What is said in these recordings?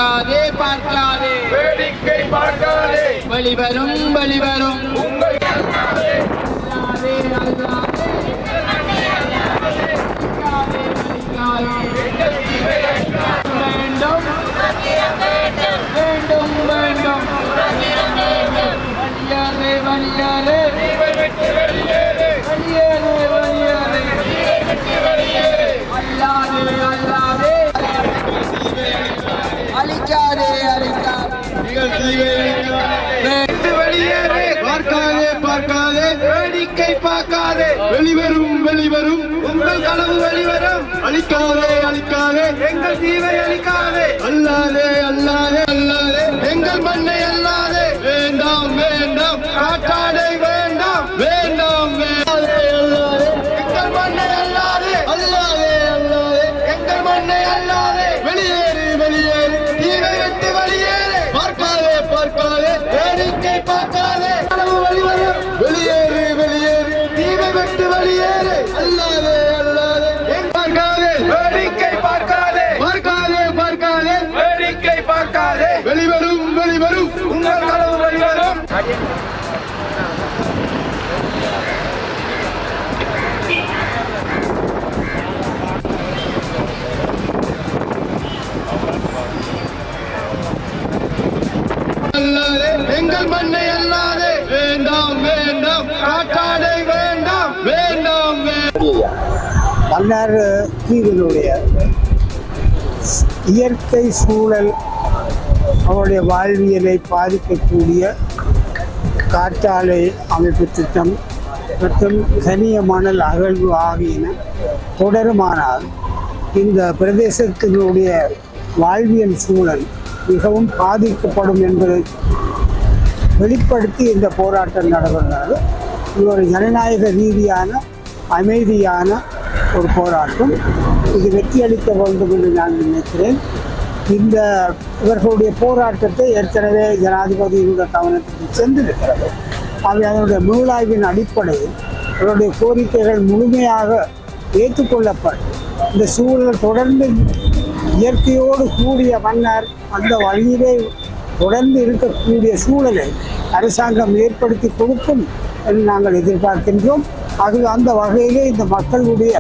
பார்க்காதே பார்க்காதே வேடிக்கை பார்க்காதே வழிவரும் வழிவரும் உங்கள் அல்லாதே அல்லாதே வேண்டும் வேண்டும் வேண்டும் வழியாரே வழியாரே வெளியேறு வெளியேறு அல்லாதே அல்லாதே அழிக்காதே அழிக்காதே வெளியேறு பார்க்காதே பார்க்காதே வேடிக்கை பார்க்காதே வெளிவரும் வெளிவரும் உங்கள் கனவு வெளிவரும் அழிக்காதே அழிக்காதே எங்கள் தீவை அளிக்காதே அல்லாதே அல்லாதே அல்லாதே எங்கள் மண்ணை அல்லாதே வேண்டாம் வேண்டாம் காற்றாடை வேண்டாம் வேண்டாம் வேண்டாம் அல்லாதே எங்கள் மண்ணை அல்லாதே அல்லாதே அல்லாதே எங்கள் மண்ணை அல்லாதே வெளியேறு வெளியேறு தீவை விட்டு வெளியேறு பார்க்காதே பார்க்காதே வேடிக்கை பார்க்காதே கனவு வெளிவரும் வெளியேறு வெளியேறு தீவை விட்டு வெளியேறு அல்லாதே அல்லாதே பார்க்காதே வேடிக்கை பார்க்காதே பார்க்காதே பார்க்காதே வேடிக்கை பார்க்காதே வெளிவரும் வெளிவரும் உங்கள் கனவு வெளிவரும் அல்லாதே எங்கள் மண்ணை அல்லாதே வேண்டாம் வேண்டாம் காற்றாடை வேண்டாம் வேண்டாம் மன்னார் தீவினுடைய இயற்கை சூழல் அவருடைய வாழ்வியலை பாதிக்கக்கூடிய காற்றாலை அமைப்பு திட்டம் மற்றும் கனிய மணல் அகழ்வு ஆகியன தொடருமானால் இந்த பிரதேசத்தினுடைய வாழ்வியல் சூழல் மிகவும் பாதிக்கப்படும் என்பதை வெளிப்படுத்தி இந்த போராட்டம் நடைபெறுகிறது. இது ஒரு ஜனநாயக ரீதியான அமைதியான ஒரு போராட்டம். இது வெற்றியளிக்க வேண்டும் என்று நான் நினைக்கிறேன். இவர்களுடைய போராட்டத்தை ஏற்கனவே ஜனாதிபதியினுடைய கவனத்துக்கு சென்றிருக்கிறது. அவை அதனுடைய மீளாய்வின் அடிப்படையில் அவருடைய கோரிக்கைகள் முழுமையாக ஏற்றுக்கொள்ளப்பட்டு இந்த சூழல் தொடர்ந்து இயற்கையோடு கூடிய மன்னர் அந்த வழியிலே தொடர்ந்து இருக்கக்கூடிய சூழலை அரசாங்கம் ஏற்படுத்தி கொடுக்கும் என்று நாங்கள் எதிர்பார்க்கின்றோம். அது அந்த வகையிலே இந்த மக்களுடைய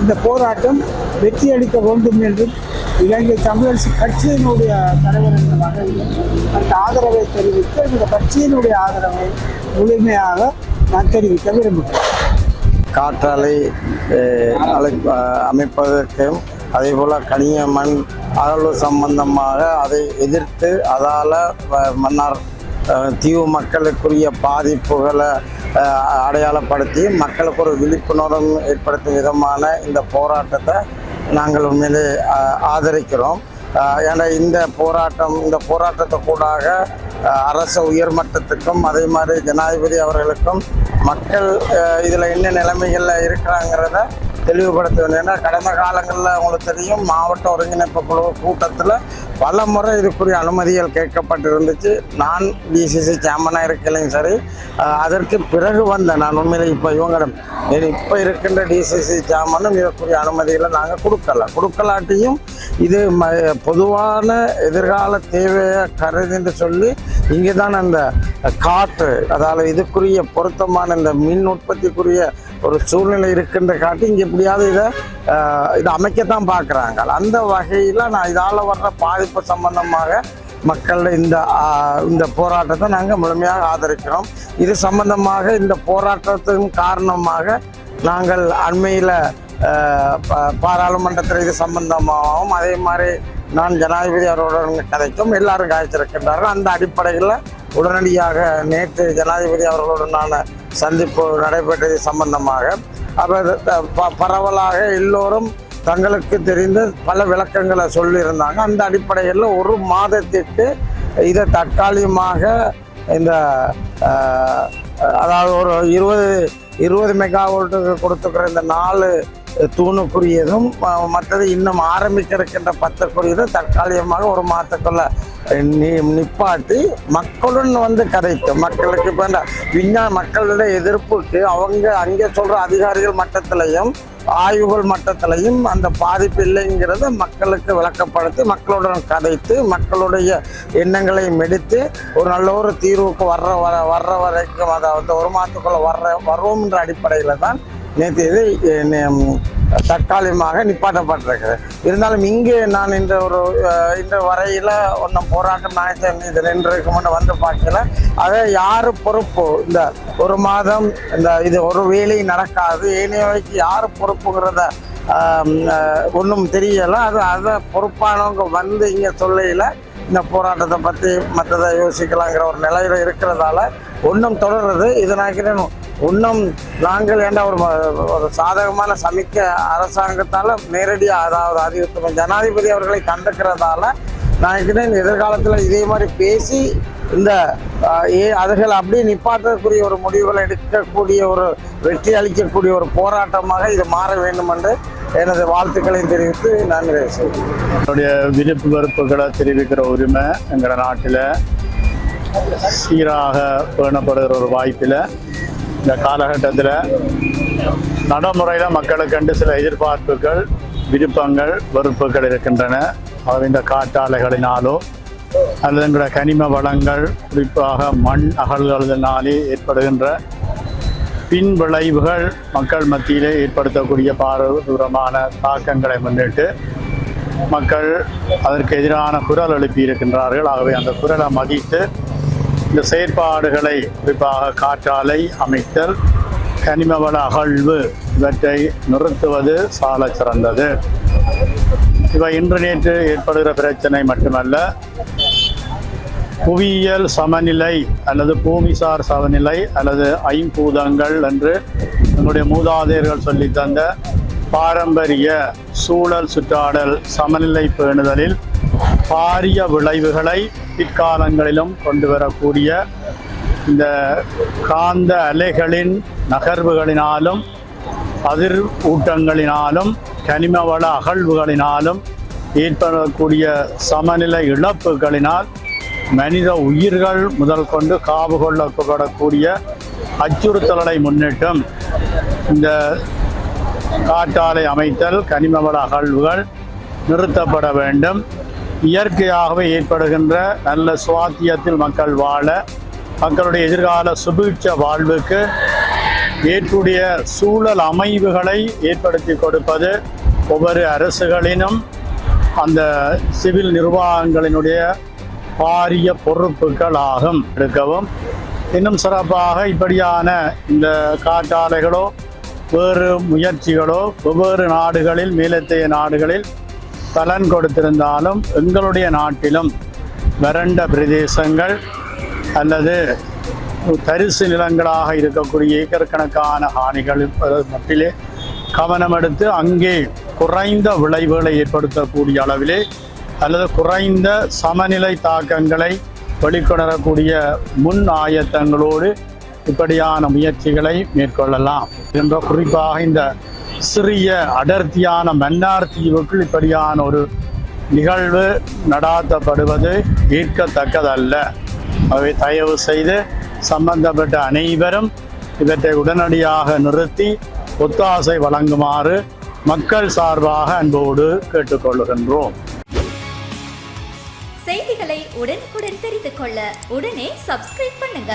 இந்த போராட்டம் வெற்றியளிக்க வேண்டும் என்றும் இலங்கை தமிழரசு கட்சியினுடைய தலைவர் என்ற வகையில் அந்த ஆதரவை தெரிவித்து இந்த கட்சியினுடைய ஆதரவை முழுமையாக நான் தெரிவிக்க விரும்புகிறேன். காற்றாலை அமைப்பதற்கும் அதே போல் கனிய மண் அகழ்வு சம்பந்தமாக அதை எதிர்த்து அதால் மன்னார் தீவு மக்களுக்குரிய பாதிப்புகளை அடையாளப்படுத்தி மக்களுக்கு ஒரு விழிப்புணர்வு ஏற்படுத்தும் விதமான இந்த போராட்டத்தை நாங்கள் உண்மையிலே ஆதரிக்கிறோம். ஏன்னா இந்த போராட்டத்தை கூடாக அரசு உயர்மட்டத்துக்கும் அதே மாதிரி ஜனாதிபதி அவர்களுக்கும் மக்கள் இதில் என்ன நிலைமைகளில் இருக்கிறாங்கிறத தெளிவுபடுத்த வேண்டும். ஏன்னா கடந்த காலங்களில் உங்களுக்கு தெரியும், மாவட்ட ஒருங்கிணைப்பு குழு கூட்டத்தில் பல முறை இதுக்குரிய அனுமதிகள் கேட்கப்பட்டிருந்துச்சு. நான் டிசிசி சேர்மனாக இருக்கலையும் சரி, அதற்கு பிறகு நான் உண்மையிலே இப்போ இருக்கின்ற டிசிசி சேர்மனும் இதற்குரிய அனுமதிகளை நாங்கள் கொடுக்கலாட்டியும் இது பொதுவான எதிர்கால தேவையை கருதுன்னு சொல்லி இங்கே தான் அந்த காற்று, அதாவது இதுக்குரிய பொருத்தமான இந்த மின் உற்பத்திக்குரிய ஒரு சூழ்நிலை இருக்கின்ற காட்டி இங்கே எப்படியாவது இதை அமைக்கத்தான் பார்க்குறாங்க. அந்த வகையில் நான் இதால் வர்ற பாதிப்பு சம்பந்தமாக மக்கள் இந்த போராட்டத்தை நாங்கள் முழுமையாக ஆதரிக்கிறோம். இது சம்பந்தமாக இந்த போராட்டத்தின் காரணமாக நாங்கள் அண்மையில் பாராளுமன்றத்தில் இது சம்பந்தமாகவும் அதே மாதிரி நான் ஜனாதிபதி அவர்களுடன் கதைக்கும் எல்லாரும் காய்ச்சிருக்கின்றார்கள். அந்த அடிப்படையில் உடனடியாக நேற்று ஜனாதிபதி அவர்களுடனான சந்திப்பு நடைபெற்றது சம்பந்தமாக பரவலாக எல்லோரும் தங்களுக்கு தெரிந்த பல விளக்கங்களை சொல்லியிருந்தாங்க. அந்த அடிப்படையில் ஒரு மாதத்திற்கு இதை தற்காலிகமாக இந்த அதாவது ஒரு 20 மெகாவோல்ட்டுக்கு கொடுத்துக்கிற இந்த 4 தூணுக்குரியதும் மற்றது இன்னும் ஆரம்பிக்க இருக்கின்ற 10க்குரியதும் தற்காலிகமாக ஒரு மாதத்துக்குள்ள நிப்பாட்டி மக்களுடன் கதைத்து மக்களுக்கு இப்போ மக்களுடைய எதிர்ப்புக்கு அவங்க அங்கே சொல்கிற அதிகாரிகள் மட்டத்திலையும் ஆய்வுகள் மட்டத்திலையும் அந்த பாதிப்பு இல்லைங்கிறத மக்களுக்கு விளக்கப்படுத்தி மக்களுடன் கதைத்து மக்களுடைய எண்ணங்களையும் எடுத்து ஒரு நல்ல ஒரு தீர்வுக்கு வர்ற வரைக்கும் அதாவது ஒரு மாதத்துக்குள்ள வருவோம் என்ற அடிப்படையில் தான் நேற்று இது தற்காலிகமாக நிப்பாட்டப்பட்டிருக்கிறது. இருந்தாலும் இங்கே நான் இந்த வரையில் ஒன்றும் போராட்டம் நாயத்தன் இது 2 முன்னே வந்து பார்க்கல. அதை யார் பொறுப்பு, இந்த ஒரு மாதம் இது ஒரு வேலை நடக்காது ஏனையவைக்கு யார் பொறுப்புங்கிறத ஒன்றும் தெரியலை. அதை பொறுப்பானவங்க வந்து இங்கே சொல்லையில் இந்த போராட்டத்தை பற்றி மற்றதை யோசிக்கலாங்கிற ஒரு நிலையில் இருக்கிறதால ஒன்றும் தொடர்றது. இது நான் இன்னும் நாங்கள் ஏண்டா ஒரு சாதகமான சமிக்க அரசாங்கத்தால் நேரடியாக அதாவது அறிவுறுத்தும் ஜனாதிபதி அவர்களை கண்டுக்கிறதால நான் எதிர்காலத்தில் இதே மாதிரி பேசி இந்த அதுகள் அப்படியே நிப்பாட்டக்கூடிய ஒரு முடிவுகளை எடுக்கக்கூடிய ஒரு வெற்றி அளிக்கக்கூடிய ஒரு போராட்டமாக இது மாற வேண்டும் என்று எனது வாழ்த்துக்களை தெரிவித்து நான் நிறைவு செய்கிறேன். என்னுடைய விருப்பு வெறுப்புகளை தெரிவிக்கிற உரிமை எங்கள் நாட்டில் சீராக பேணப்படுகிற ஒரு வாய்ப்பில் இந்த காலகட்டத்தில் நடைமுறையில் மக்களுக்கண்டு சில எதிர்பார்ப்புகள், விருப்பங்கள், வெறுப்புகள் இருக்கின்றன. அவை இந்த காற்றாலைகளினாலோ அல்லது எங்களுடைய கனிம வளங்கள் குறிப்பாக மண் அகழ்களினாலே ஏற்படுகின்ற பின் விளைவுகள் மக்கள் மத்தியிலே ஏற்படுத்தக்கூடிய பாரதூரமான தாக்கங்களை முன்னிட்டு மக்கள் அதற்கு எதிரான குரல் எழுப்பி இருக்கின்றார்கள். ஆகவே அந்த குரலை மதித்து இந்த செயற்பாடுகளை குறிப்பாக காற்றாலை அமைத்தல், கனிமவள அகழ்வு இவற்றை நிறுத்துவது சால சிறந்தது. இவை இன்று நேற்று ஏற்படுகிற பிரச்சனை மட்டுமல்ல, புவியியல் சமநிலை அல்லது பூமிசார் சமநிலை அல்லது ஐம்பூதங்கள் என்று நம்முடைய மூதாதையர்கள் சொல்லி தந்த பாரம்பரிய சூழல் சுற்றாடல் சமநிலை பேணுதலில் பாரிய விளைவுகளை பிற்காலங்களிலும் கொண்டு வரக்கூடிய இந்த காந்த அலைகளின் நகர்வுகளினாலும் அதிர் ஊட்டங்களினாலும் கனிமவள அகழ்வுகளினாலும் ஏற்படக்கூடிய சமநிலை இழப்புகளினால் மனித உயிர்கள் முதல் கொண்டு காவு கொள்ளப்படக்கூடிய அச்சுறுத்தல்களை முன்னிட்டும் இந்த காற்றாலை அமைத்தல், கனிமவள அகழ்வுகள் நிறுத்தப்பட வேண்டும். இயற்கையாகவே ஏற்படுகின்ற நல்ல சுவாத்தியத்தில் மக்கள் வாழ, மக்களுடைய எதிர்கால சுபீட்ச வாழ்வுக்கு ஏற்புடைய சூழல் அமைவுகளை ஏற்படுத்தி கொடுப்பது ஒவ்வொரு அரசுகளினும் அந்த சிவில் நிர்வாகங்களினுடைய பாரிய பொறுப்புகள் ஆகும். எடுக்கவும் இன்னும் சிறப்பாக இப்படியான இந்த காற்றாலைகளோ வேறு முயற்சிகளோ வெவ்வேறு நாடுகளில் மேலத்தைய நாடுகளில் பலன் கொடுத்திருந்தாலும் எங்களுடைய நாட்டிலும் வறண்ட பிரதேசங்கள் அல்லது தரிசு நிலங்களாக இருக்கக்கூடிய ஏக்கர்கணக்கான ஹானிகள் மட்டிலே கவனம் எடுத்து அங்கே குறைந்த விளைவுகளை ஏற்படுத்தக்கூடிய அளவிலே அல்லது குறைந்த சமநிலை தாக்கங்களை வெளிக்கொணரக்கூடிய முன் ஆயத்தங்களோடு இப்படியான முயற்சிகளை மேற்கொள்ளலாம் என்ற குறிப்பாக இந்த சிறிய அடர்த்தியான மன்னார் தீவுக்குள் இப்படியான ஒரு நிகழ்வு நடாத்தப்படுவது ஏற்கத்தக்கதல்ல. அவை தயவு செய்து சம்பந்தப்பட்ட அனைவரும் இவற்றை உடனடியாக நிறுத்தி ஒத்தாசை வழங்குமாறு மக்கள் சார்பாக அன்போடு கேட்டுக்கொள்கின்றோம். செய்திகளை உடனுக்குடன் தெரிந்து கொள்ள உடனே சப்ஸ்கிரைப் பண்ணுங்க.